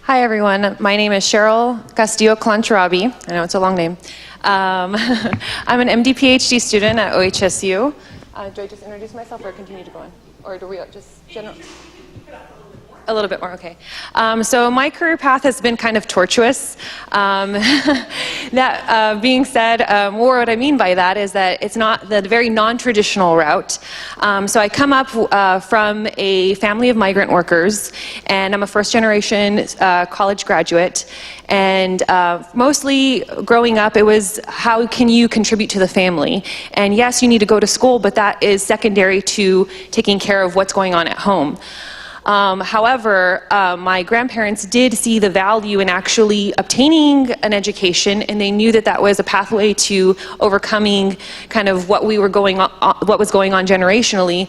Hi everyone, my name is Cheryl Castillo-Clancharabi. I know it's a long name. I'm an MD PhD student at OHSU. Do I just introduce myself or continue to go on? Or do we just general? A little bit more, okay. So my career path has been kind of tortuous. That being said, what I mean by that is that it's not the very non-traditional route. So I come up from a family of migrant workers, and I'm a first-generation college graduate. And mostly growing up, it was how can you contribute to the family? And yes, you need to go to school, but that is secondary to taking care of what's going on at home. However, my grandparents did see the value in actually obtaining an education, and they knew that that was a pathway to overcoming kind of what was going on generationally.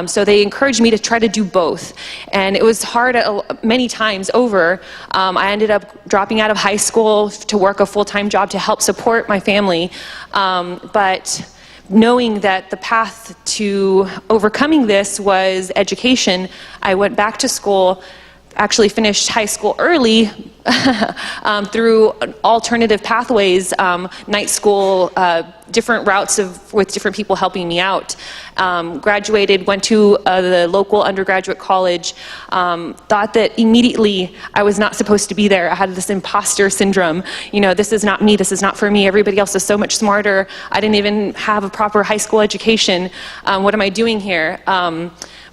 So they encouraged me to try to do both, and it was hard many times over. I ended up dropping out of high school to work a full-time job to help support my family, but knowing that the path to overcoming this was education, I went back to school, actually finished high school early through alternative pathways, night school, different routes with different people helping me out. Graduated, went to the local undergraduate college, thought that immediately I was not supposed to be there. I had this imposter syndrome. You know, this is not me, this is not for me, everybody else is so much smarter. I didn't even have a proper high school education. What am I doing here?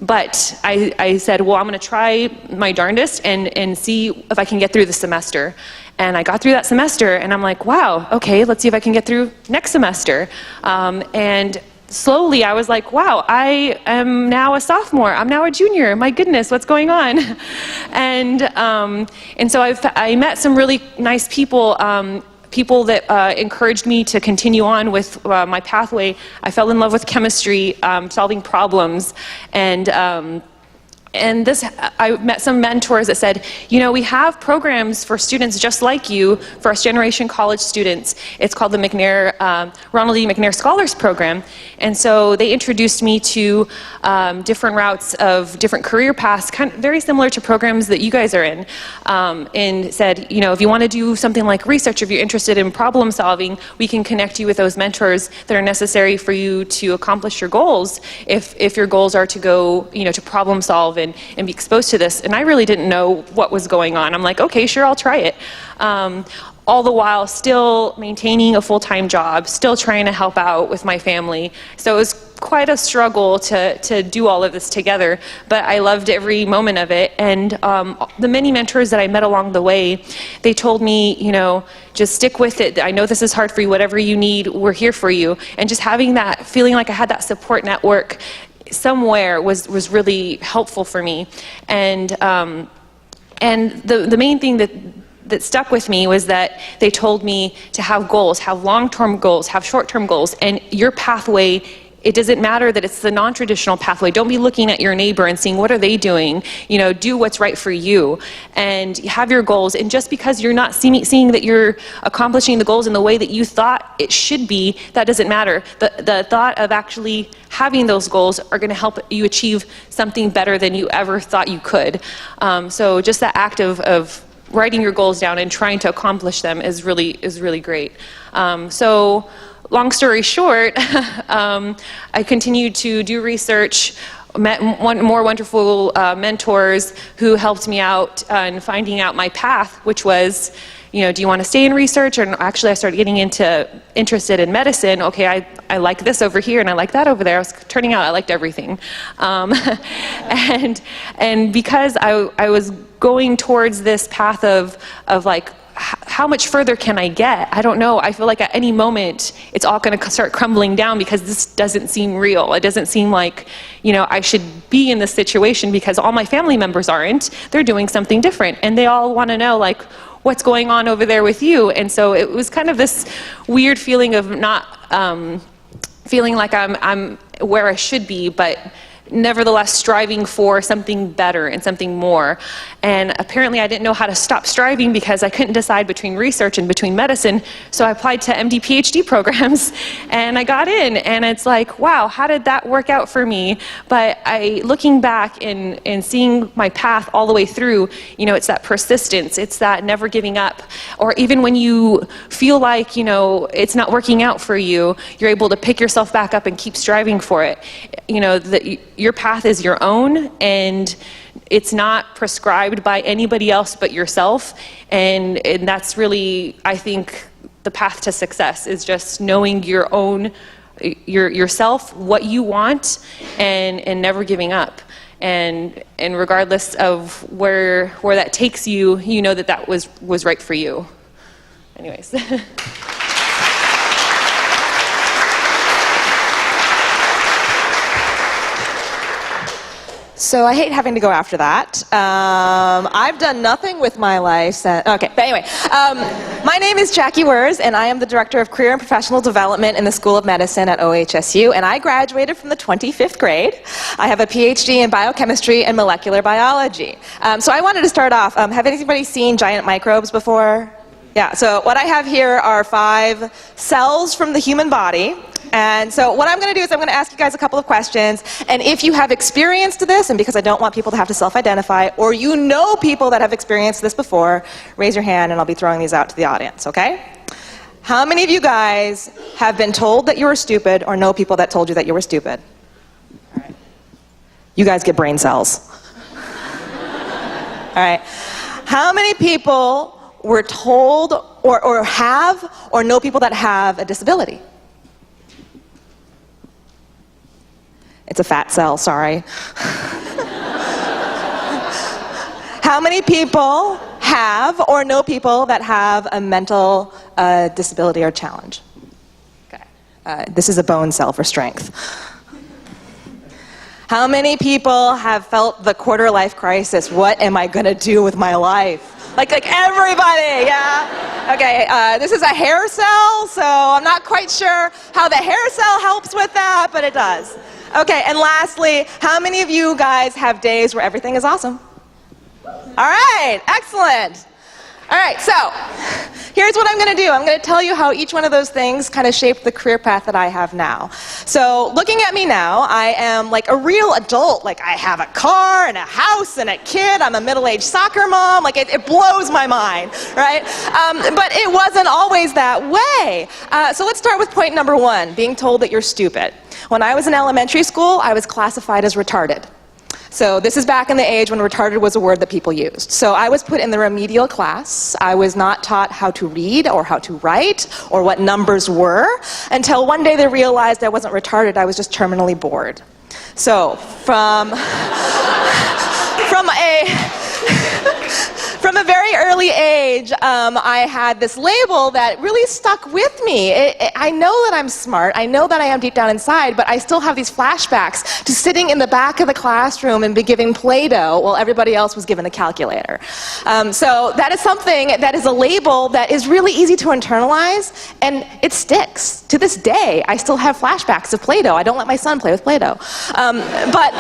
But I said, well, I'm going to try my darndest and see if I can get through the semester. And I got through that semester, and I'm like, wow, okay, let's see if I can get through next semester. And slowly I was like, wow, I am now a sophomore. I'm now a junior. My goodness, what's going on? And so I met some really nice people. People that encouraged me to continue on with my pathway. I fell in love with chemistry, solving problems, and I met some mentors that said, you know, we have programs for students just like you, first-generation college students. It's called the Ronald E. McNair Scholars Program. And so they introduced me to different routes of different career paths, kind of very similar to programs that you guys are in, and said, you know, if you want to do something like research, if you're interested in problem solving, we can connect you with those mentors that are necessary for you to accomplish your goals, if your goals are to go, you know, to problem solve and be exposed to this. And I really didn't know what was going on. I'm like, okay, sure, I'll try it. All the while still maintaining a full-time job, still trying to help out with my family. So it was quite a struggle to do all of this together, but I loved every moment of it. And the many mentors that I met along the way, they told me, you know, just stick with it. I know this is hard for you. Whatever you need, we're here for you. And just having that, feeling like I had that support network somewhere was really helpful for me. And the main thing that stuck with me was that they told me to have goals, have long-term goals, have short-term goals, and your pathway, it doesn't matter that it's the non-traditional pathway. Don't be looking at your neighbor and seeing what are they doing. You know, do what's right for you and have your goals. And just because you're not seeing that you're accomplishing the goals in the way that you thought it should be, that doesn't matter. The thought of actually having those goals are going to help you achieve something better than you ever thought you could. So just that act of writing your goals down and trying to accomplish them is really great. So long story short, I continued to do research, met more wonderful mentors who helped me out in finding out my path, which was, you know, do you want to stay in research? Or actually I started getting interested in medicine. Okay, I like this over here and I like that over there. Turning out I liked everything. And because I was going towards this path of like, how much further can I get? I don't know. I feel like at any moment it's all going to start crumbling down because this doesn't seem real. It doesn't seem like, you know, I should be in this situation because all my family members aren't. They're doing something different and they all want to know, like, what's going on over there with you? And so it was kind of this weird feeling of not feeling like I'm where I should be, but nevertheless striving for something better and something more. And apparently I didn't know how to stop striving because I couldn't decide between research and between medicine. So I applied to MD PhD programs and I got in, and it's like, wow, how did that work out for me? But looking back and seeing my path all the way through, you know, it's that persistence, it's that never giving up. Or even when you feel like, you know, it's not working out for you, you're able to pick yourself back up and keep striving for it. You know, your path is your own, and it's not prescribed by anybody else but yourself. And that's really, I think, the path to success, is just knowing your own, yourself, what you want, and never giving up. And regardless of where that takes you, you know that was right for you. Anyways. So I hate having to go after that. I've done nothing with my life. Okay, but anyway, my name is Jackie Wers, and I am the Director of Career and Professional Development in the School of Medicine at OHSU, and I graduated from the 25th grade. I have a PhD in biochemistry and molecular biology. So I wanted to start off, have anybody seen giant microbes before? Yeah, so what I have here are 5 cells from the human body. And so what I'm going to do is I'm going to ask you guys a couple of questions, and if you have experienced this, and because I don't want people to have to self-identify, or you know people that have experienced this before, raise your hand and I'll be throwing these out to the audience, okay? How many of you guys have been told that you were stupid, or know people that told you that you were stupid? All right. You guys get brain cells. All right. How many people were told or have or know people that have a disability? It's a fat cell, sorry. How many people have or know people that have a mental disability or challenge? Okay. This is a bone cell for strength. How many people have felt the quarter-life crisis? What am I going to do with my life? Like everybody, yeah? Okay, this is a hair cell, so I'm not quite sure how the hair cell helps with that, but it does. Okay, and lastly, how many of you guys have days where everything is awesome? All right, excellent. All right, so here's what I'm going to do. I'm going to tell you how each one of those things kind of shaped the career path that I have now. So looking at me now, I am like a real adult. Like, I have a car and a house and a kid. I'm a middle-aged soccer mom. Like, it blows my mind, right? But it wasn't always that way. So let's start with point number 1, being told that you're stupid. When I was in elementary school, I was classified as retarded. So this is back in the age when retarded was a word that people used. So I was put in the remedial class. I was not taught how to read or how to write or what numbers were until one day they realized I wasn't retarded, I was just terminally bored. So from a very early age, I had this label that really stuck with me. I know that I'm smart, I know that I am deep down inside, but I still have these flashbacks to sitting in the back of the classroom and be given Play-Doh while everybody else was given a calculator. So that is something that is a label that is really easy to internalize, and it sticks. To this day, I still have flashbacks of Play-Doh. I don't let my son play with Play-Doh. But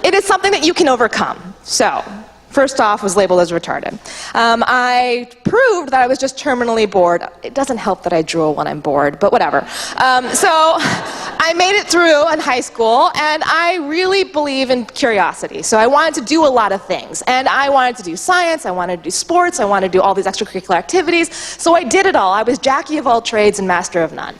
it is something that you can overcome. So first off, was labeled as retarded. I proved that I was just terminally bored. It doesn't help that I drool when I'm bored, but whatever. So I made it through in high school, and I really believe in curiosity. So I wanted to do a lot of things. And I wanted to do science, I wanted to do sports, I wanted to do all these extracurricular activities. So I did it all. I was Jackie of all trades and master of none.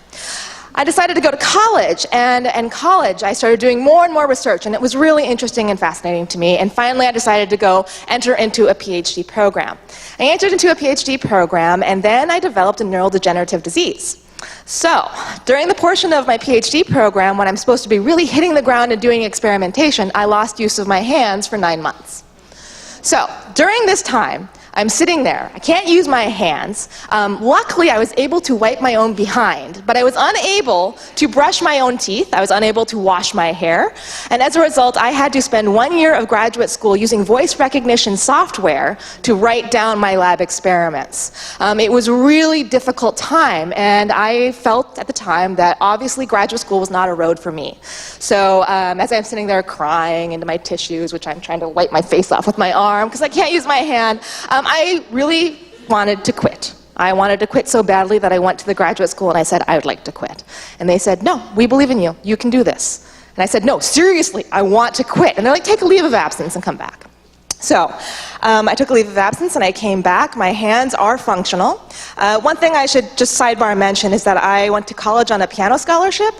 I decided to go to college, and in college I started doing more and more research, and it was really interesting and fascinating to me, and finally I decided to go enter into a PhD program. I entered into a PhD program, and then I developed a neurodegenerative disease. So, during the portion of my PhD program when I'm supposed to be really hitting the ground and doing experimentation, I lost use of my hands for 9 months. So, during this time, I'm sitting there. I can't use my hands. Luckily, I was able to wipe my own behind, but I was unable to brush my own teeth. I was unable to wash my hair. And as a result, I had to spend 1 year of graduate school using voice recognition software to write down my lab experiments. It was a really difficult time, and I felt at the time that obviously graduate school was not a road for me. So as I'm sitting there crying into my tissues, which I'm trying to wipe my face off with my arm because I can't use my hand, I really wanted to quit. I wanted to quit so badly that I went to the graduate school and I said, I would like to quit. And they said, no, we believe in you. You can do this. And I said, no, seriously, I want to quit. And they're like, take a leave of absence and come back. So I took a leave of absence and I came back. My hands are functional. One thing I should just sidebar mention is that I went to college on a piano scholarship.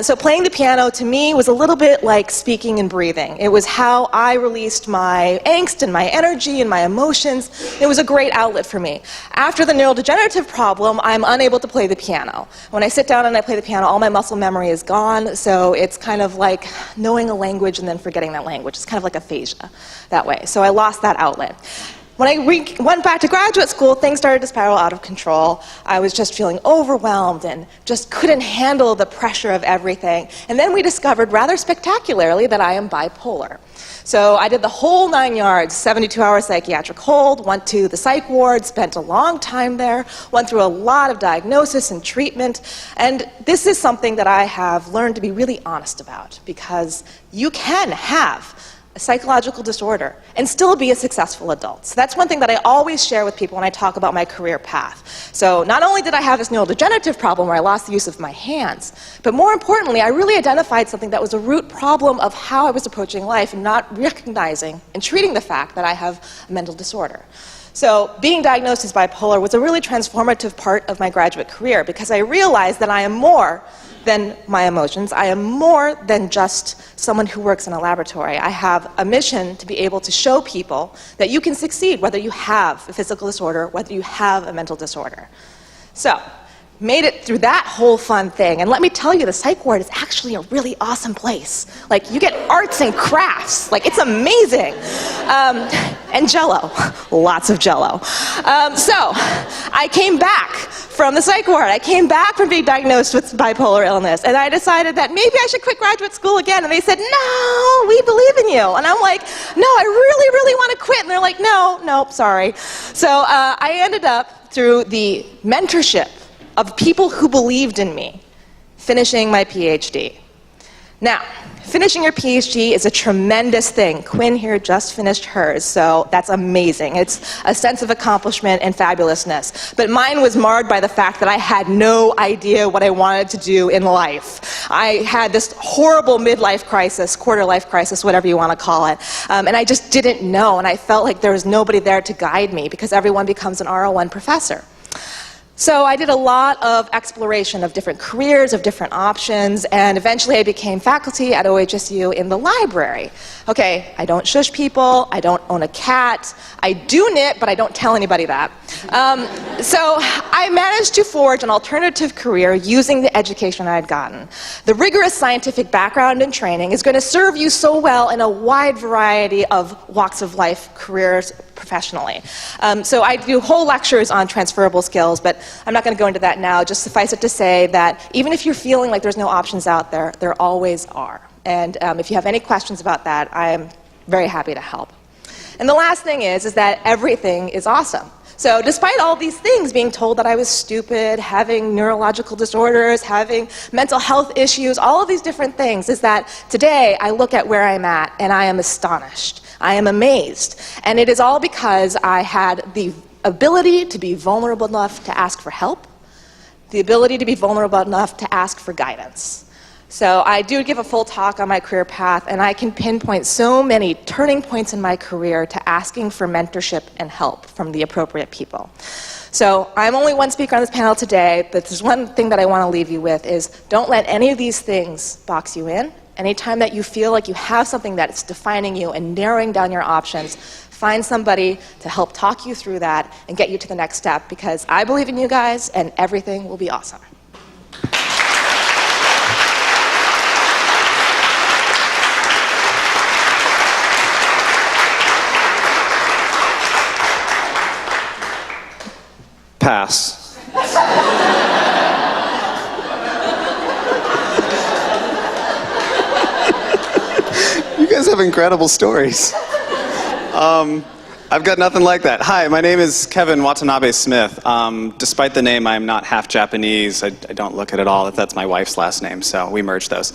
So playing the piano to me was a little bit like speaking and breathing. It was how I released my angst and my energy and my emotions. It was a great outlet for me. After the neurodegenerative problem, I'm unable to play the piano. When I sit down and I play the piano, all my muscle memory is gone. So it's kind of like knowing a language and then forgetting that language. It's kind of like aphasia that way. So I lost that outlet. When I went back to graduate school, things started to spiral out of control. I was just feeling overwhelmed and just couldn't handle the pressure of everything. And then we discovered rather spectacularly that I am bipolar. So I did the whole 9 yards, 72-hour psychiatric hold, went to the psych ward, spent a long time there, went through a lot of diagnosis and treatment. And this is something that I have learned to be really honest about, because you can have a psychological disorder and still be a successful adult. So that's one thing that I always share with people when I talk about my career path. So not only did I have this neurodegenerative problem where I lost the use of my hands, but more importantly, I really identified something that was a root problem of how I was approaching life and not recognizing and treating the fact that I have a mental disorder. So being diagnosed as bipolar was a really transformative part of my graduate career, because I realized that I am more than my emotions. I am more than just someone who works in a laboratory. I have a mission to be able to show people that you can succeed whether you have a physical disorder, whether you have a mental disorder. So, made it through that whole fun thing. And let me tell you, the psych ward is actually a really awesome place. Like, you get arts and crafts. Like, it's amazing. And Jell-O. Lots of Jell-O. So, I came back from the psych ward. I came back from being diagnosed with bipolar illness, and I decided that maybe I should quit graduate school again. And they said, no, we believe in you. And I'm like, no, I really, really want to quit. And they're like, no, nope, sorry. So I ended up, through the mentorship of people who believed in me, finishing my PhD. Now, finishing your PhD is a tremendous thing. Quinn here just finished hers, so that's amazing. It's a sense of accomplishment and fabulousness. But mine was marred by the fact that I had no idea what I wanted to do in life. I had this horrible midlife crisis, quarter life crisis, whatever you want to call it, and I just didn't know, and I felt like there was nobody there to guide me, because everyone becomes an R01 professor. So I did a lot of exploration of different careers, of different options, and eventually I became faculty at OHSU in the library. Okay, I don't shush people, I don't own a cat, I do knit, but I don't tell anybody that. So I managed to forge an alternative career using the education I had gotten. The rigorous scientific background and training is going to serve you so well in a wide variety of walks of life, careers, professionally. So I do whole lectures on transferable skills, but I'm not going to go into that now. Just suffice it to say that even if you're feeling like there's no options out there, there always are. And if you have any questions about that, I am very happy to help. And the last thing is that everything is awesome. So despite all these things, being told that I was stupid, having neurological disorders, having mental health issues, all of these different things, is that today I look at where I'm at and I am astonished. I am amazed. And it is all because I had the ability to be vulnerable enough to ask for help, the ability to be vulnerable enough to ask for guidance. So I do give a full talk on my career path, and I can pinpoint so many turning points in my career to asking for mentorship and help from the appropriate people. So I'm only one speaker on this panel today, but there's one thing that I want to leave you with is don't let any of these things box you in. Anytime that you feel like you have something that's defining you and narrowing down your options, find somebody to help talk you through that and get you to the next step, because I believe in you guys and everything will be awesome. class. You guys have incredible stories. I've got nothing like that. Hi, my name is Kevin Watanabe Smith. Despite the name, I'm not half Japanese. I don't look it at all. That's my wife's last name, so we merged those.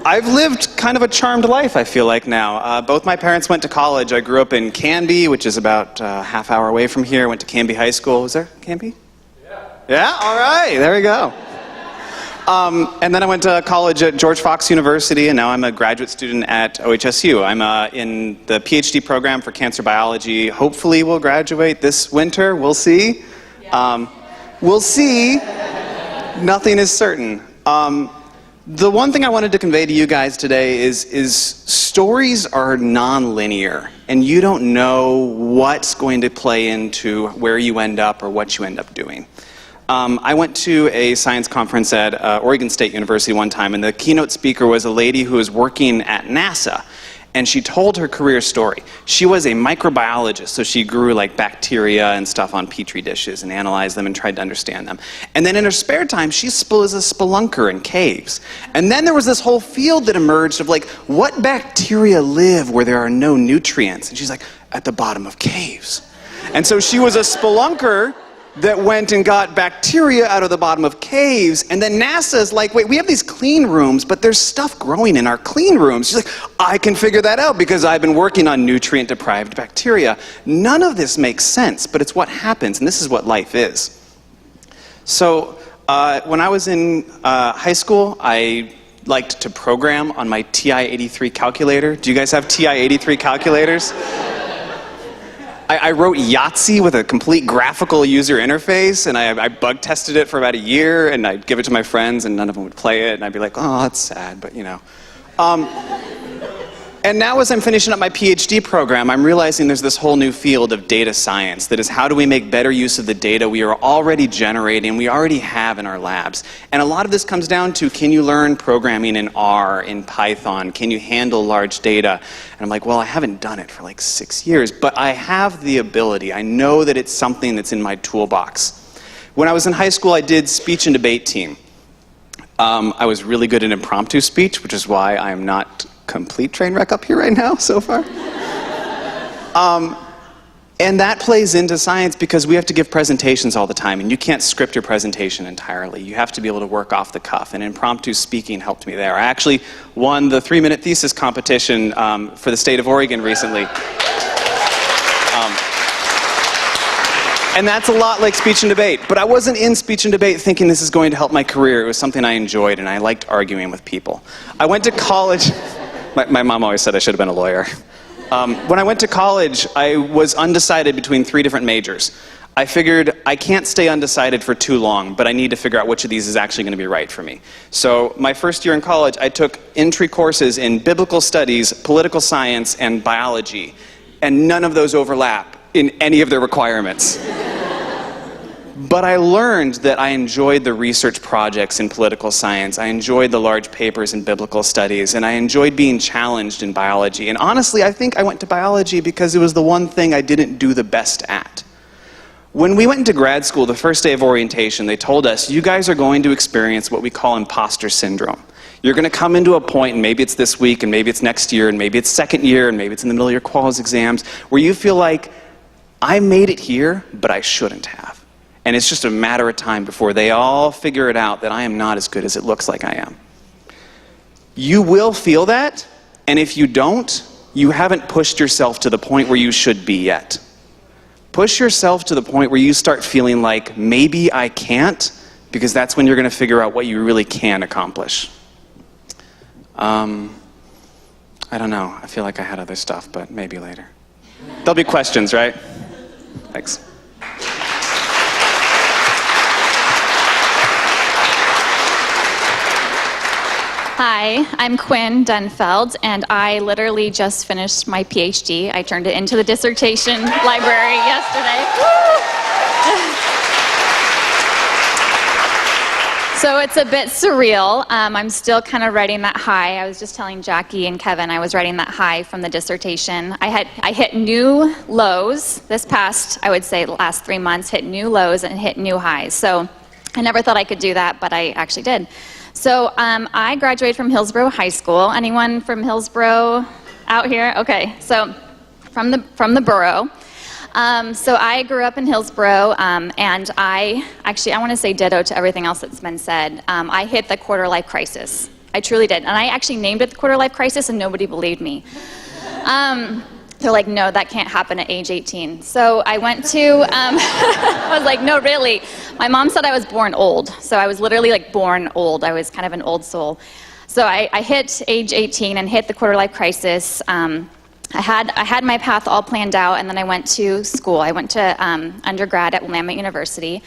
I've lived kind of a charmed life, I feel like now. Both my parents went to college. I grew up in Canby, which is about a half hour away from here. Went to Canby High School. Was there Canby? Yeah. Yeah? All right. There we go. And then I went to college at George Fox University, and now I'm a graduate student at OHSU. I'm in the PhD program for cancer biology. Hopefully we'll graduate this winter. We'll see. We'll see. Nothing is certain. The one thing I wanted to convey to you guys today is stories are non-linear, and you don't know what's going to play into where you end up or what you end up doing. I went to a science conference at Oregon State University one time, and the keynote speaker was a lady who was working at NASA, and she told her career story. She was a microbiologist, so she grew like bacteria and stuff on petri dishes and analyzed them and tried to understand them. And then in her spare time, she was a spelunker in caves. And then there was this whole field that emerged of like, what bacteria live where there are no nutrients? And she's like, at the bottom of caves. And so she was a spelunker that went and got bacteria out of the bottom of caves, and then NASA's like, wait, we have these clean rooms, but there's stuff growing in our clean rooms. She's like, I can figure that out because I've been working on nutrient-deprived bacteria. None of this makes sense, but it's what happens, and this is what life is. So when I was in high school, I liked to program on my TI-83 calculator. Do you guys have TI-83 calculators? I wrote Yahtzee with a complete graphical user interface, and I bug tested it for about a year, and I'd give it to my friends, and none of them would play it, and I'd be like, oh, that's sad, but you know. And now as I'm finishing up my PhD program, I'm realizing there's this whole new field of data science. That is, how do we make better use of the data we are already generating, we already have in our labs. And a lot of this comes down to, can you learn programming in R, in Python? Can you handle large data? And I'm like, well, I haven't done it for like 6 years, but I have the ability. I know that it's something that's in my toolbox. When I was in high school, I did speech and debate team. I was really good at impromptu speech, which is why I'm not complete train wreck up here right now so far. And that plays into science because we have to give presentations all the time, and you can't script your presentation entirely. You have to be able to work off the cuff, and impromptu speaking helped me there. I actually won the 3-minute thesis competition for the state of Oregon recently. And that's a lot like speech and debate. But I wasn't in speech and debate thinking this is going to help my career. It was something I enjoyed, and I liked arguing with people. I went to college. My mom always said I should have been a lawyer. When I went to college, I was undecided between 3 different majors. I figured I can't stay undecided for too long, but I need to figure out which of these is actually going to be right for me. So my first year in college, I took entry courses in biblical studies, political science, and biology. And none of those overlap in any of their requirements. But I learned that I enjoyed the research projects in political science. I enjoyed the large papers in biblical studies, and I enjoyed being challenged in biology. And honestly, I think I went to biology because it was the one thing I didn't do the best at. When we went into grad school, the first day of orientation, they told us, you guys are going to experience what we call imposter syndrome. You're going to come into a point, and maybe it's this week, and maybe it's next year, and maybe it's second year, and maybe it's in the middle of your quals exams, where you feel like, I made it here, but I shouldn't have. And it's just a matter of time before they all figure it out that I am not as good as it looks like I am. You will feel that, and if you don't, you haven't pushed yourself to the point where you should be yet. Push yourself to the point where you start feeling like, maybe I can't, because that's when you're going to figure out what you really can accomplish. I don't know. I feel like I had other stuff, but maybe later. There'll be questions, right? Thanks. Hi, I'm Quinn Dunfeld, and I literally just finished my PhD. I turned it into the dissertation library yesterday. So it's a bit surreal. I'm still kind of riding that high. I was just telling Jackie and Kevin I was riding that high from the dissertation. I hit new lows this past, I would say, last 3 months, hit new lows and hit new highs. So I never thought I could do that, but I actually did. So I graduated from Hillsborough High School. Anyone from Hillsborough out here? Okay, so from the borough. So I grew up in Hillsborough, and I want to say ditto to everything else that's been said. I hit the quarter-life crisis. I truly did. And I actually named it the quarter-life crisis, and nobody believed me. They're like, no, that can't happen at age 18. So I went to, I was like, no, really. My mom said I was born old. So I was literally like born old. I was kind of an old soul. So I hit age 18 and hit the quarter-life crisis. I had my path all planned out, and then I went to school. I went to undergrad at Willamette University,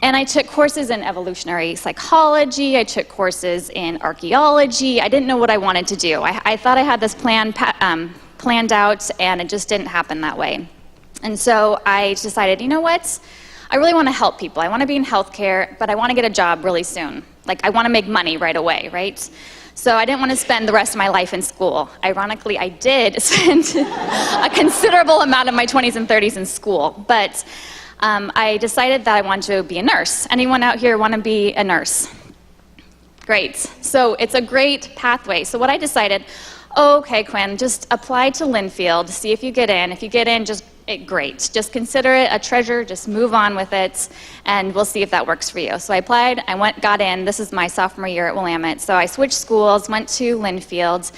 and I took courses in evolutionary psychology. I took courses in archaeology. I didn't know what I wanted to do. I thought I had this plan planned out, and it just didn't happen that way. And so I decided, you know what? I really want to help people. I want to be in healthcare, but I want to get a job really soon. Like, I want to make money right away, right? So I didn't want to spend the rest of my life in school. Ironically, I did spend a considerable amount of my 20s and 30s in school, but I decided that I wanted to be a nurse. Anyone out here want to be a nurse? Great. So it's a great pathway. So what I decided, okay, Quinn, just apply to Linfield, see if you get in. If you get in, great. Just consider it a treasure, just move on with it, and we'll see if that works for you. So I applied, got in. This is my sophomore year at Willamette. So I switched schools, went to Linfield.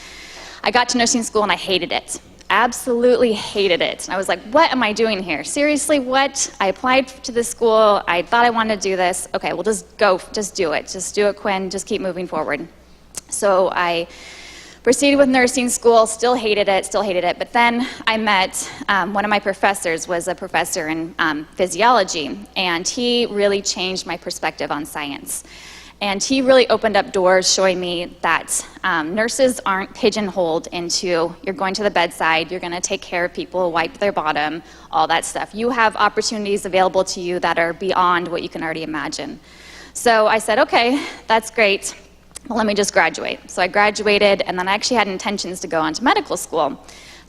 I got to nursing school and I hated it. Absolutely hated it. And I was like, what am I doing here? Seriously, what? I applied to this school. I thought I wanted to do this. Okay, well, just go, just do it. Just do it, Quinn. Just keep moving forward. So I proceeded with nursing school, still hated it, but then I met, one of my professors was a professor in physiology, and he really changed my perspective on science. And he really opened up doors showing me that nurses aren't pigeonholed into, you're going to the bedside, you're gonna take care of people, wipe their bottom, all that stuff. You have opportunities available to you that are beyond what you can already imagine. So I said, okay, that's great. Well, let me just graduate. So I graduated, and then I actually had intentions to go on to medical school.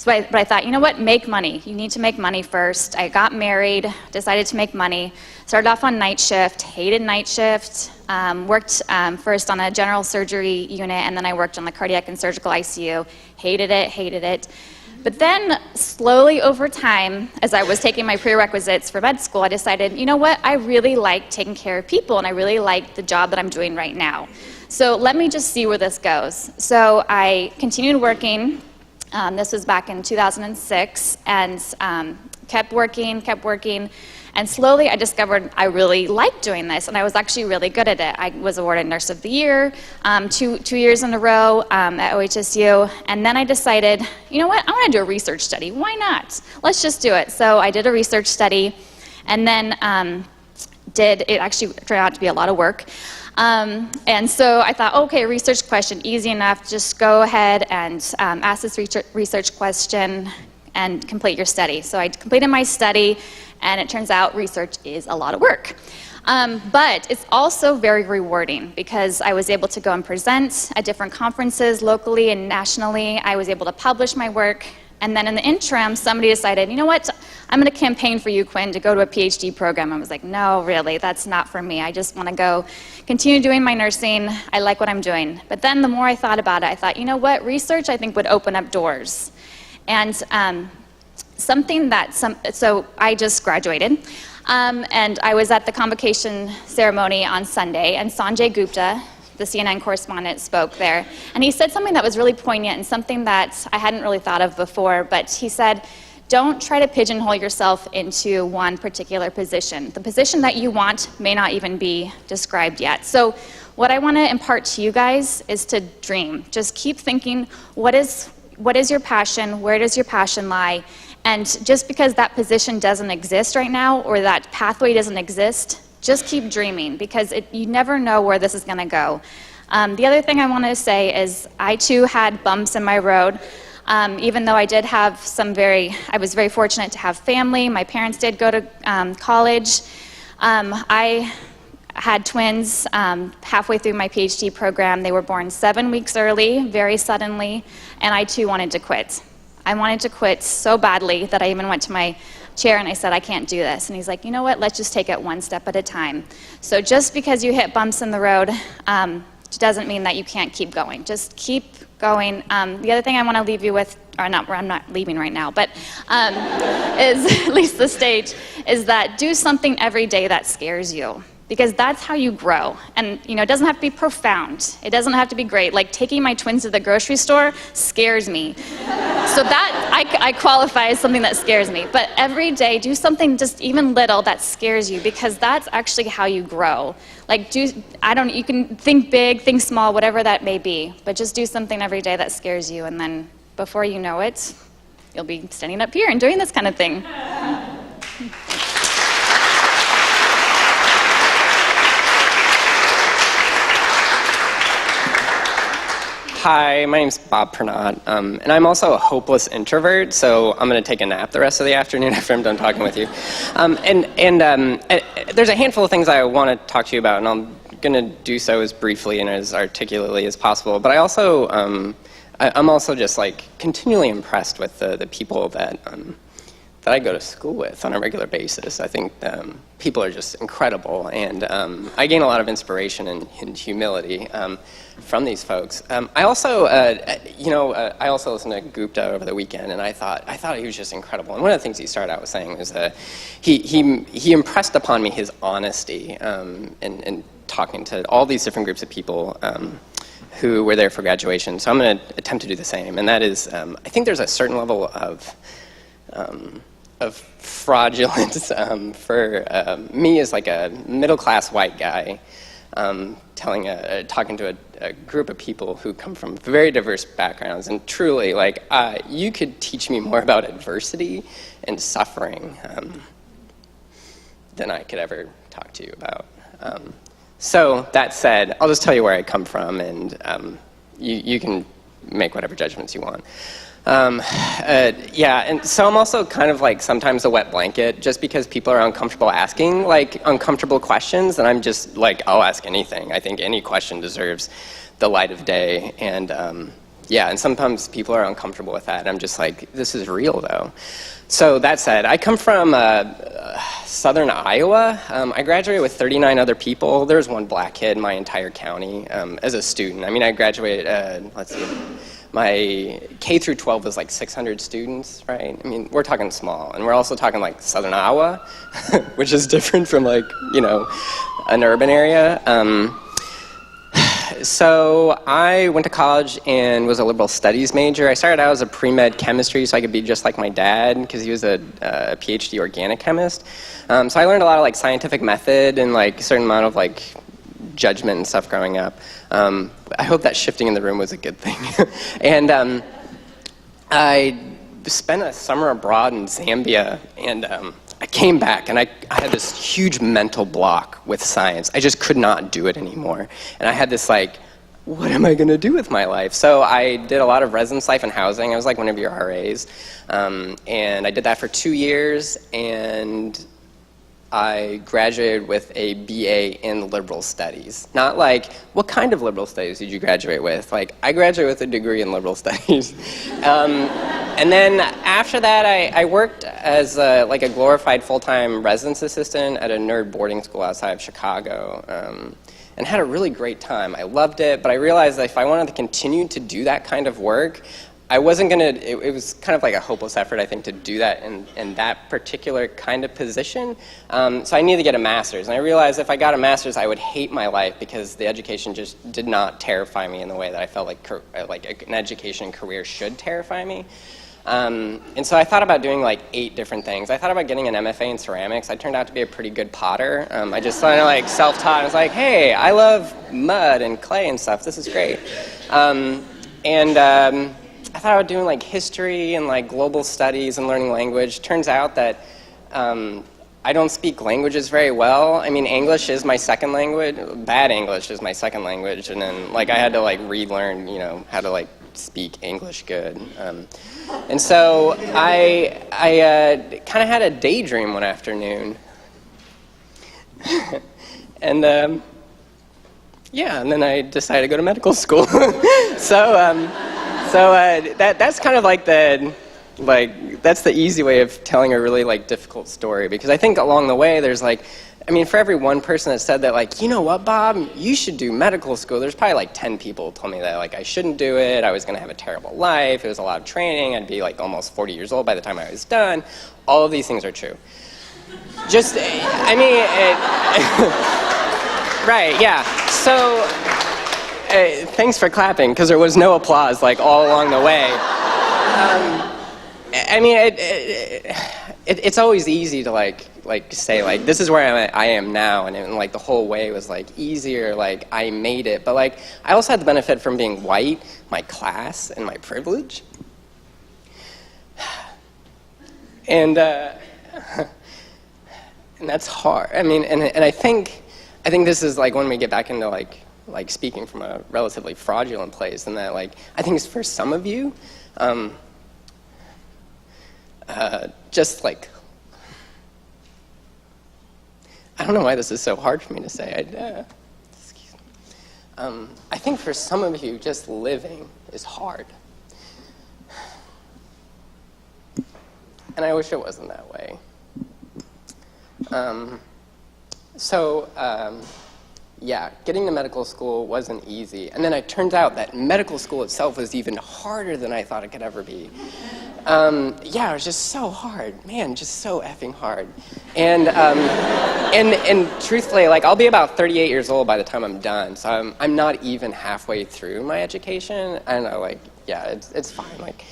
But I thought, you know what, make money. You need to make money first. I got married, decided to make money, started off on night shift, hated night shift, worked first on a general surgery unit, and then I worked on the cardiac and surgical ICU, hated it. But then, slowly over time, as I was taking my prerequisites for med school, I decided, you know what, I really like taking care of people, and I really like the job that I'm doing right now. So let me just see where this goes. So I continued working. This was back in 2006, and kept working, and slowly I discovered I really liked doing this, and I was actually really good at it. I was awarded Nurse of the Year 2 years in a row at OHSU, and then I decided, you know what, I want to do a research study. Why not? Let's just do it. So I did a research study, and then it actually turned out to be a lot of work. And so I thought, okay, research question, easy enough. Just go ahead and ask this research question and complete your study. So I completed my study, and it turns out research is a lot of work. But it's also very rewarding because I was able to go and present at different conferences locally and nationally. I was able to publish my work. And then in the interim, somebody decided, you know what, I'm going to campaign for you, Quinn, to go to a PhD program. I was like, no, really, that's not for me. I just want to go continue doing my nursing. I like what I'm doing. But then the more I thought about it, I thought, you know what, research I think would open up doors. And so I just graduated. And I was at the convocation ceremony on Sunday, and Sanjay Gupta, the CNN correspondent, spoke there. And he said something that was really poignant and something that I hadn't really thought of before, but he said, don't try to pigeonhole yourself into one particular position. The position that you want may not even be described yet. So what I want to impart to you guys is to dream. Just keep thinking, what is your passion? Where does your passion lie? And just because that position doesn't exist right now, or that pathway doesn't exist, just keep dreaming, because you never know where this is going to go. The other thing I want to say is I too had bumps in my road. Even though I did have I was very fortunate to have family. My parents did go to college. I had twins halfway through my PhD program. They were born 7 weeks early, very suddenly, and I too wanted to quit. I wanted to quit so badly that I even went to my chair and I said, I can't do this. And he's like, you know what, let's just take it one step at a time. So just because you hit bumps in the road doesn't mean that you can't keep going. Just keep going. The other thing I want to leave you with, or not, I'm not leaving right now, but is, at least the stage, is that do something every day that scares you. Because that's how you grow. And it doesn't have to be profound. It doesn't have to be great. Like taking my twins to the grocery store scares me. So that, I qualify as something that scares me. But every day, do something just even little that scares you, because that's actually how you grow. Like you can think big, think small, whatever that may be, but just do something every day that scares you, and then before you know it, you'll be standing up here and doing this kind of thing. Hi, my name's Bob Pernod, and I'm also a hopeless introvert, so I'm going to take a nap the rest of the afternoon after I'm done talking with you. There's a handful of things I want to talk to you about, and I'm going to do so as briefly and as articulately as possible. But I also, I'm also just like continually impressed with the people that I go to school with on a regular basis. I think people are just incredible, and I gain a lot of inspiration and humility from these folks. I also, I also listened to Gupta over the weekend, and I thought he was just incredible. And one of the things he started out with saying was that he impressed upon me his honesty in talking to all these different groups of people who were there for graduation. So I'm going to attempt to do the same, and that is, I think there's a certain level of fraudulence for me as like a middle-class white guy talking to a group of people who come from very diverse backgrounds, and truly, like, you could teach me more about adversity and suffering than I could ever talk to you about. So that said, I'll just tell you where I come from, and you can make whatever judgments you want. Yeah, and so I'm also kind of like sometimes a wet blanket, just because people are uncomfortable asking like uncomfortable questions, and I'm just like, I'll ask anything. I think any question deserves the light of day, and yeah, and sometimes people are uncomfortable with that, and I'm just like, this is real though. So that said, I come from southern Iowa. I graduated with 39 other people. There's one black kid in my entire county as a student. I mean, I graduated, let's see, my K through 12 was like 600 students, right? I mean, we're talking small, and we're also talking like southern Iowa, which is different from like, an urban area. So I went to college and was a liberal studies major. I started out as a pre-med chemistry so I could be just like my dad, because he was a PhD organic chemist. So I learned a lot of like scientific method and like a certain amount of like judgment and stuff growing up. I hope that shifting in the room was a good thing. And I spent a summer abroad in Zambia, and I came back, and I had this huge mental block with science. I just could not do it anymore. And I had this like, what am I going to do with my life? So I did a lot of residence life and housing. I was like one of your RAs. And I did that for 2 years, and I graduated with a BA in liberal studies. Not like, what kind of liberal studies did you graduate with? Like, I graduated with a degree in liberal studies. And then after that, I worked as like a glorified full-time residence assistant at a nerd boarding school outside of Chicago, and had a really great time. I loved it, but I realized that if I wanted to continue to do that kind of work, I wasn't gonna, it was kind of like a hopeless effort, I think, to do that in that particular kind of position. So I needed to get a master's, and I realized if I got a master's, I would hate my life, because the education just did not terrify me in the way that I felt like an education career should terrify me. And so I thought about doing like 8 different things. I thought about getting an MFA in ceramics. I turned out to be a pretty good potter. I just kind of like self-taught. I was like, hey, I love mud and clay and stuff. This is great. I thought about doing like history and like global studies and learning language. Turns out that I don't speak languages very well. I mean, English is my second language. Bad English is my second language, and then like I had to like relearn, how to like speak English good. And so I kind of had a daydream one afternoon. Yeah, and then I decided to go to medical school. That's kind of like that's the easy way of telling a really like difficult story, because I think along the way there's like, I mean, for every one person that said that, like, you know what, Bob, you should do medical school, there's probably like 10 people who told me that like I shouldn't do it, I was going to have a terrible life, it was a lot of training, I'd be like almost 40 years old by the time I was done. All of these things are true. Just, I mean, right, yeah. So, thanks for clapping, because there was no applause like all along the way. I mean, it's always easy to like say like this is where I am now, and like the whole way was like easier, like I made it. But like I also had the benefit from being white, my class, and my privilege. And that's hard. I mean, and I think this is like when we get back into like speaking from a relatively fraudulent place, and that like I think it's for some of you. Just like, I don't know why this is so hard for me to say. Excuse me. I think for some of you, just living is hard. And I wish it wasn't that way. Yeah, getting to medical school wasn't easy. And then it turned out that medical school itself was even harder than I thought it could ever be. Yeah, it was just so hard. Man, just so effing hard. And truthfully, like, I'll be about 38 years old by the time I'm done. So I'm not even halfway through my education. I don't know, like, yeah, it's fine. Like,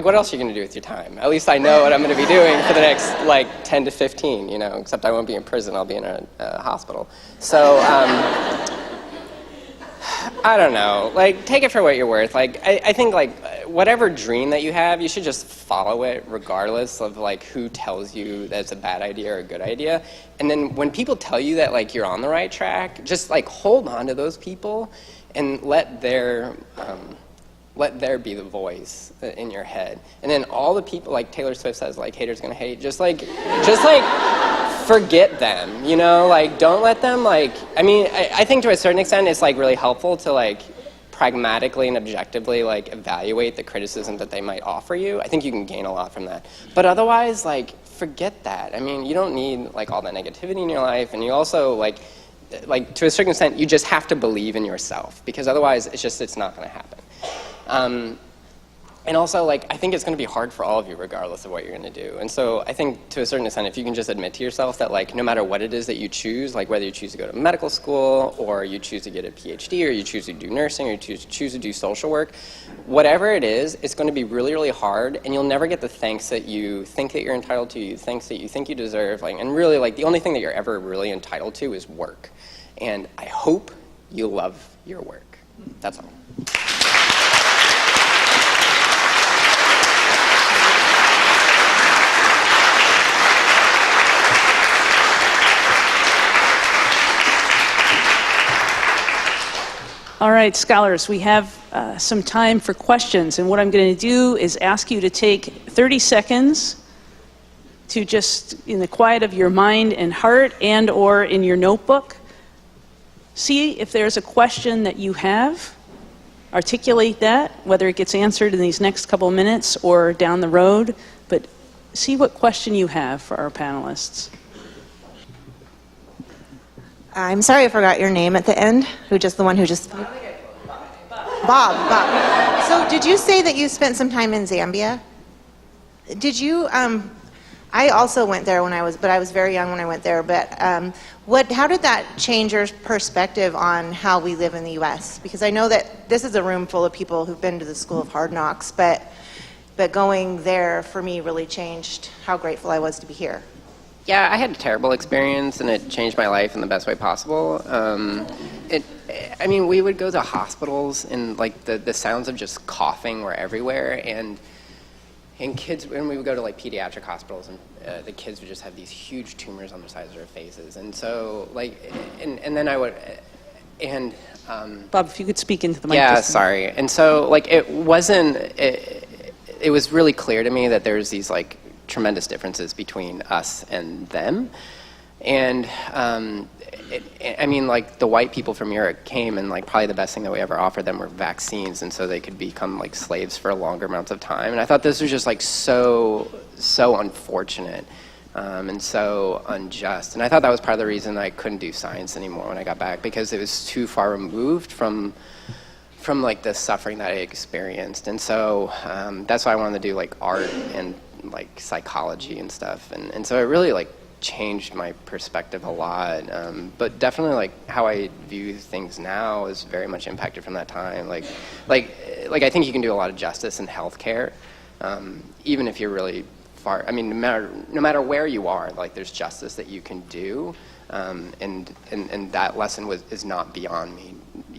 what else are you going to do with your time? At least I know what I'm going to be doing for the next, like, 10 to 15, you know, except I won't be in prison. I'll be in a hospital. So, I don't know. Like, take it for what you're worth. Like, I think, like, whatever dream that you have, you should just follow it regardless of, like, who tells you that it's a bad idea or a good idea. And then when people tell you that, like, you're on the right track, just, like, hold on to those people and let their be the voice in your head. And then all the people, like Taylor Swift says, like, haters gonna hate, just forget them, you know? Like, don't let them, like, I mean, I think to a certain extent it's, like, really helpful to, like, pragmatically and objectively, like, evaluate the criticism that they might offer you. I think you can gain a lot from that. But otherwise, like, forget that. I mean, you don't need, like, all that negativity in your life, and you also, like, to a certain extent, you just have to believe in yourself, because otherwise it's not gonna happen. And also, like, I think it's going to be hard for all of you regardless of what you're going to do. And so I think to a certain extent, if you can just admit to yourself that, like, no matter what it is that you choose, like whether you choose to go to medical school or you choose to get a PhD or you choose to do nursing or you choose to do social work, whatever it is, it's going to be really, really hard, and you'll never get the thanks that you think that you're entitled to, you think you deserve. Like, and really, like, the only thing that you're ever really entitled to is work. And I hope you love your work. That's all. All right, scholars, we have some time for questions, and what I'm going to do is ask you to take 30 seconds to just, in the quiet of your mind and heart and or in your notebook, see if there's a question that you have, articulate that, whether it gets answered in these next couple of minutes or down the road, but see what question you have for our panelists. I'm sorry I forgot your name at the end. The one who just spoke? Bob. So did you say that you spent some time in Zambia? Did you, I also went there but I was very young when I went there, but how did that change your perspective on how we live in the US? Because I know that this is a room full of people who've been to the School of Hard Knocks, but going there for me really changed how grateful I was to be here. Yeah, I had a terrible experience, and it changed my life in the best way possible. I mean, we would go to hospitals, and like the sounds of just coughing were everywhere, and kids, when we would go to like pediatric hospitals, and the kids would just have these huge tumors on the sides of their faces, and so like, and then I would, and Bob, if you could speak into the mic. Yeah, sorry. And so like it was really clear to me that there's these like tremendous differences between us and them. And I mean, like, the white people from Europe came, and like probably the best thing that we ever offered them were vaccines, and so they could become like slaves for longer amounts of time. And I thought this was just like so unfortunate and so unjust. And I thought that was part of the reason I couldn't do science anymore when I got back, because it was too far removed from like the suffering that I experienced. And so that's why I wanted to do like art and like psychology and stuff. And so it really like changed my perspective a lot, but definitely like how I view things now is very much impacted from that time. Like I think you can do a lot of justice in healthcare, even if you're really far. I mean, no matter where you are, like there's justice that you can do, and that lesson is not beyond me,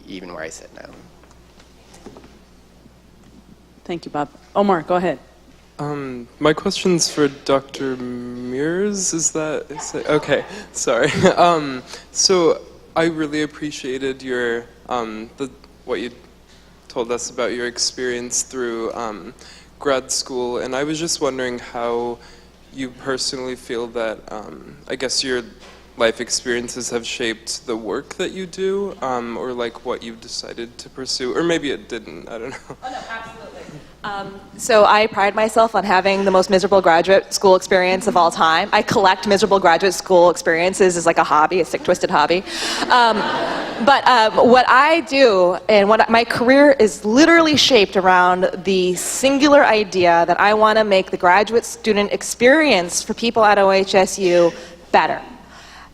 even where I sit now. Thank you, Bob. Omar, go ahead. My question's for Dr. Mears. Is that okay? Sorry. So I really appreciated your what you told us about your experience through grad school, and I was just wondering how you personally feel that I guess your life experiences have shaped the work that you do, or like what you've decided to pursue, or maybe it didn't. I don't know. Oh, no, absolutely. So I pride myself on having the most miserable graduate school experience of all time. I collect miserable graduate school experiences as like a hobby, a sick, twisted hobby. But what I do and what my career is literally shaped around the singular idea that I want to make the graduate student experience for people at OHSU better.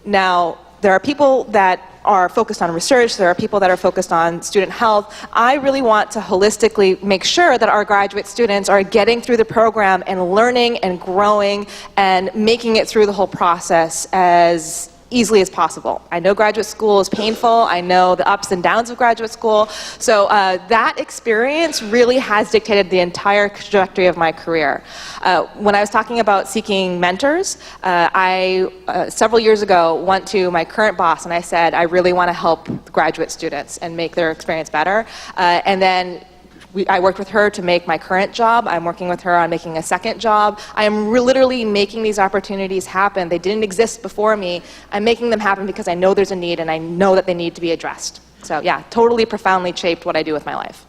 Now, there are people that are focused on research, there are people that are focused on student health. I really want to holistically make sure that our graduate students are getting through the program and learning and growing and making it through the whole process as easily as possible. I know graduate school is painful. I know the ups and downs of graduate school. So that experience really has dictated the entire trajectory of my career. When I was talking about seeking mentors, I several years ago went to my current boss and I said, I really want to help graduate students and make their experience better. And then I worked with her to make my current job. I'm working with her on making a second job. I am literally making these opportunities happen. They didn't exist before me. I'm making them happen because I know there's a need and I know that they need to be addressed. So yeah, totally profoundly shaped what I do with my life.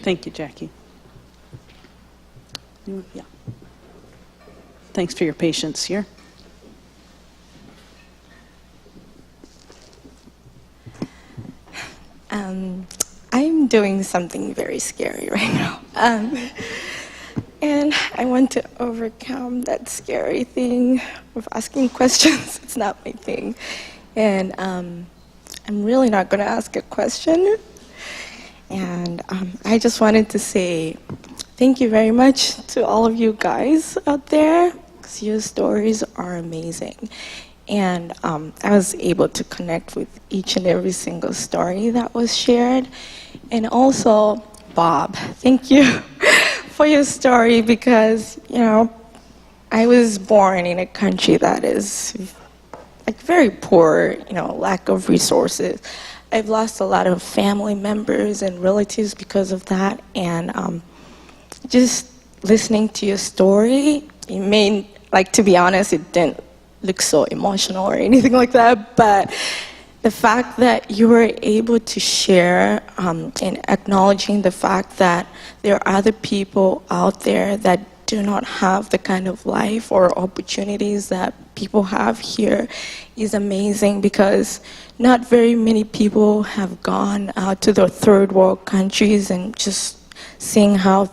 Thank you, Jackie. Yeah. Thanks for your patience here. I'm doing something very scary right now. And I want to overcome that scary thing of asking questions. It's not my thing. And I'm really not going to ask a question. And I just wanted to say thank you very much to all of you guys out there, because your stories are amazing. And I was able to connect with each and every single story that was shared. And also, Bob, thank you for your story, because, you know, I was born in a country that is like very poor, you know, lack of resources. I've lost a lot of family members and relatives because of that. And just listening to your story, it made, like, to be honest, it didn't look so emotional or anything like that, but the fact that you were able to share and acknowledging the fact that there are other people out there that do not have the kind of life or opportunities that people have here is amazing, because not very many people have gone out to the third world countries and just seeing how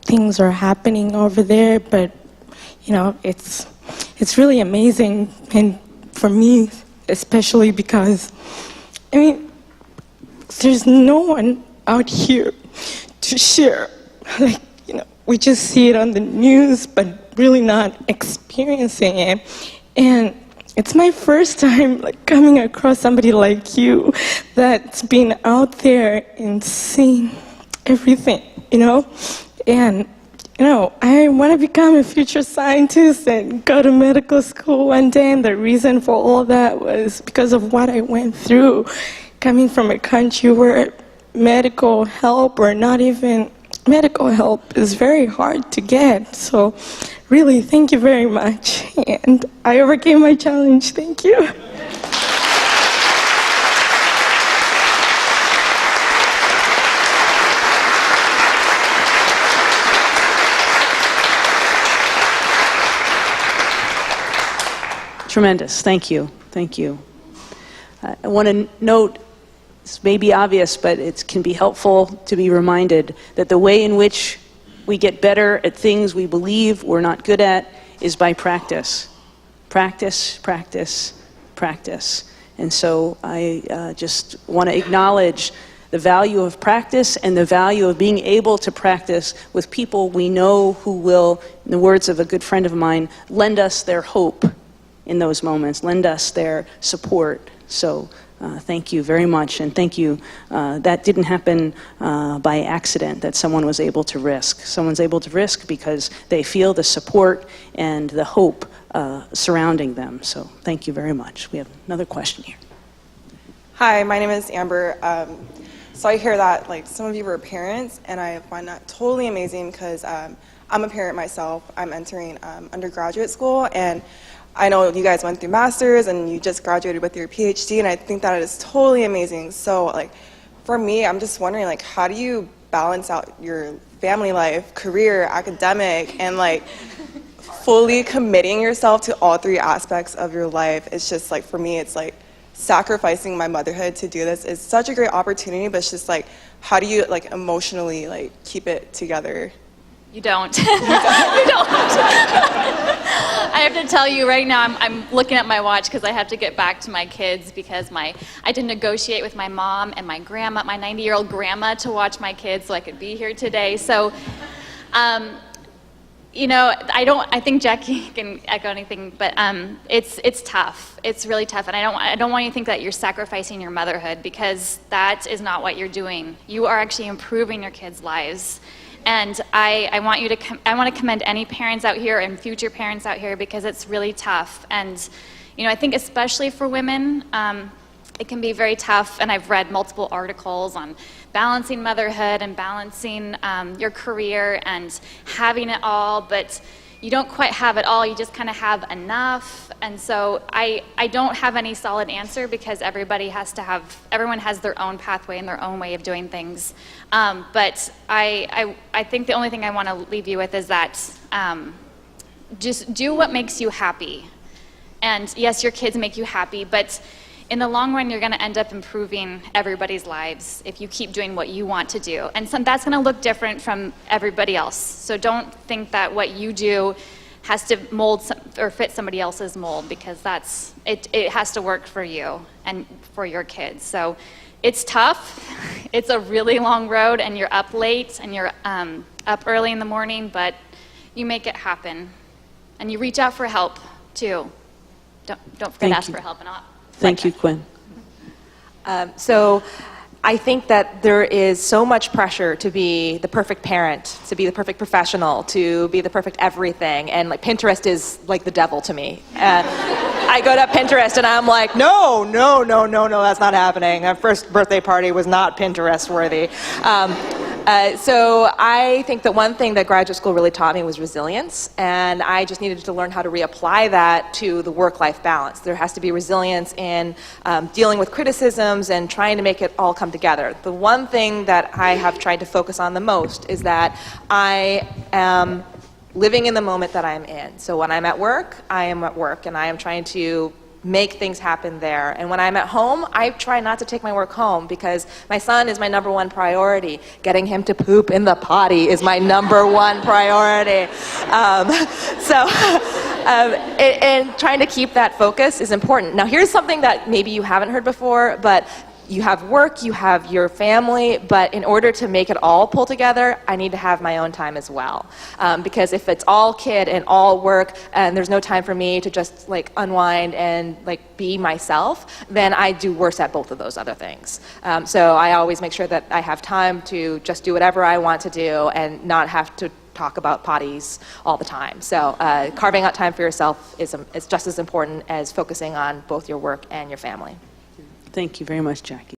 things are happening over there. But, you know, it's really amazing, and for me especially, because, I mean, there's no one out here to share. Like, you know, we just see it on the news, but really not experiencing it. And it's my first time, like, coming across somebody like you that's been out there and seeing everything, you know? And you know, I want to become a future scientist and go to medical school one day, and the reason for all that was because of what I went through, coming from a country where medical help, or not even medical help, is very hard to get. So really, thank you very much. And I overcame my challenge. Thank you. Tremendous. Thank you. Thank you. I want to note, this may be obvious, but it can be helpful to be reminded that the way in which we get better at things we believe we're not good at is by practice. Practice, practice, practice. And so I just want to acknowledge the value of practice and the value of being able to practice with people we know who will, in the words of a good friend of mine, lend us their hope in those moments, lend us their support. So thank you very much, and thank you. That didn't happen by accident, that someone was able to risk. Someone's able to risk because they feel the support and the hope surrounding them. So thank you very much. We have another question here. Hi, my name is Amber. So I hear that like some of you were parents, and I find that totally amazing because I'm a parent myself. I'm entering undergraduate school, and I know you guys went through masters and you just graduated with your PhD, and I think that is totally amazing. So like for me, I'm just wondering, like, how do you balance out your family life, career, academic, and like fully committing yourself to all three aspects of your life? It's just like, for me, it's like sacrificing my motherhood to do this is such a great opportunity, but it's just like, how do you like emotionally like keep it together? You don't. You don't. I have to tell you right now, I'm looking at my watch because I have to get back to my kids because I had to negotiate with my mom and my grandma, my 90-year-old grandma, to watch my kids so I could be here today. So, you know, I think Jackie can echo anything, but it's tough. It's really tough, and I don't want you to think that you're sacrificing your motherhood, because that is not what you're doing. You are actually improving your kids' lives. And I want to commend any parents out here and future parents out here, because it's really tough. And you know, I think especially for women, it can be very tough. And I've read multiple articles on balancing motherhood and balancing your career and having it all, but you don't quite have it all. You just kind of have enough. And so I don't have any solid answer, because everyone has their own pathway and their own way of doing things. But I think the only thing I want to leave you with is that just do what makes you happy. And yes, your kids make you happy, but in the long run, you're going to end up improving everybody's lives if you keep doing what you want to do. And that's going to look different from everybody else. So don't think that what you do has to mold or fit somebody else's mold, because it has to work for you and for your kids. So it's tough. It's a really long road, and you're up late and you're up early in the morning, but you make it happen. And you reach out for help too. Don't forget to ask for help. Thank you, Quinn. So I think that there is so much pressure to be the perfect parent, to be the perfect professional, to be the perfect everything, and like Pinterest is like the devil to me. I go to Pinterest and I'm like, no, that's not happening. Our first birthday party was not Pinterest worthy. So I think that one thing that graduate school really taught me was resilience, and I just needed to learn how to reapply that to the work-life balance. There has to be resilience in dealing with criticisms and trying to make it all come together. The one thing that I have tried to focus on the most is that I am living in the moment that I'm in. So when I'm at work, I am at work, and I am trying to make things happen there. And when I'm at home, I try not to take my work home, because my son is my #1 priority. Getting him to poop in the potty is my #1 priority. And trying to keep that focus is important. Now, here's something that maybe you haven't heard before, but you have work, you have your family, but in order to make it all pull together, I need to have my own time as well. Because if it's all kid and all work, and there's no time for me to just like unwind and like be myself, then I do worse at both of those other things. So I always make sure that I have time to just do whatever I want to do and not have to talk about potties all the time. So carving out time for yourself is just as important as focusing on both your work and your family. Thank you very much, Jackie.